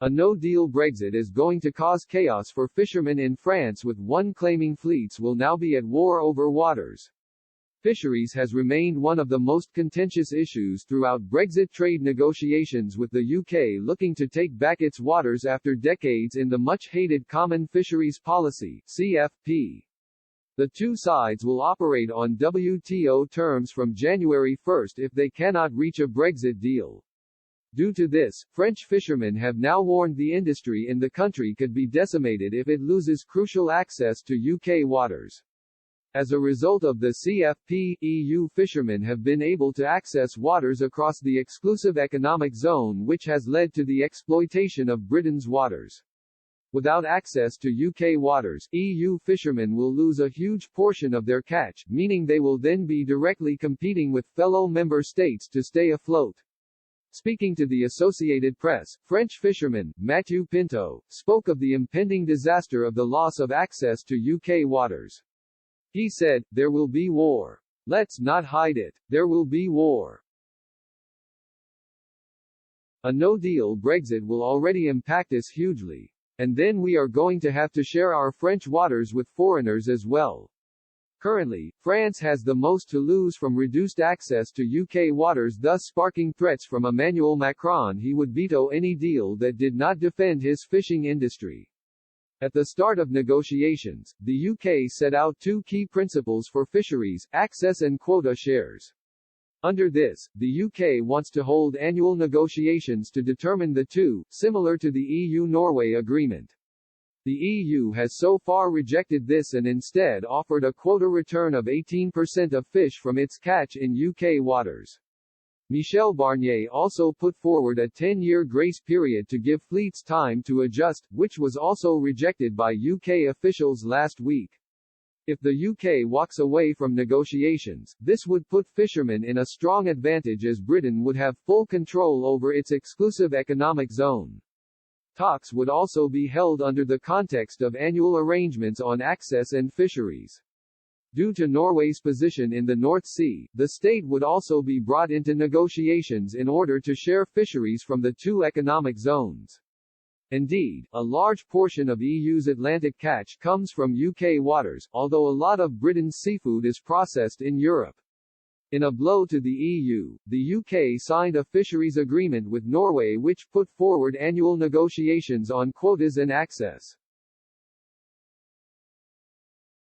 A no-deal Brexit is going to cause chaos for fishermen in France, with one claiming fleets will now be at war over waters. Fisheries has remained one of the most contentious issues throughout Brexit trade negotiations, with the UK looking to take back its waters after decades in the much-hated Common Fisheries Policy (CFP). The two sides will operate on WTO terms from January 1 if they cannot reach a Brexit deal. Due to this, French fishermen have now warned the industry in the country could be decimated if it loses crucial access to UK waters. As a result of the CFP, EU fishermen have been able to access waters across the exclusive economic zone, which has led to the exploitation of Britain's waters. Without access to UK waters, EU fishermen will lose a huge portion of their catch, meaning they will then be directly competing with fellow member states to stay afloat. Speaking to the Associated Press, French fisherman, Mathieu Pinto, spoke of the impending disaster of the loss of access to UK waters. He said, "There will be war. Let's not hide it. There will be war." A no-deal Brexit will already impact us hugely. And then we are going to have to share our French waters with foreigners as well. Currently, France has the most to lose from reduced access to UK waters, thus sparking threats from Emmanuel Macron he would veto any deal that did not defend his fishing industry. At the start of negotiations, the UK set out two key principles for fisheries: access and quota shares. Under this, the UK wants to hold annual negotiations to determine the two, similar to the EU-Norway agreement. The EU has so far rejected this and instead offered a quota return of 18% of fish from its catch in UK waters. Michel Barnier also put forward a 10-year grace period to give fleets time to adjust, which was also rejected by UK officials last week. If the UK walks away from negotiations, this would put fishermen in a strong advantage, as Britain would have full control over its exclusive economic zone. Talks would also be held under the context of annual arrangements on access and fisheries. Due to Norway's position in the North Sea, the state would also be brought into negotiations in order to share fisheries from the two economic zones. Indeed, a large portion of EU's Atlantic catch comes from UK waters, although a lot of Britain's seafood is processed in Europe. In a blow to the EU, the UK signed a fisheries agreement with Norway which put forward annual negotiations on quotas and access.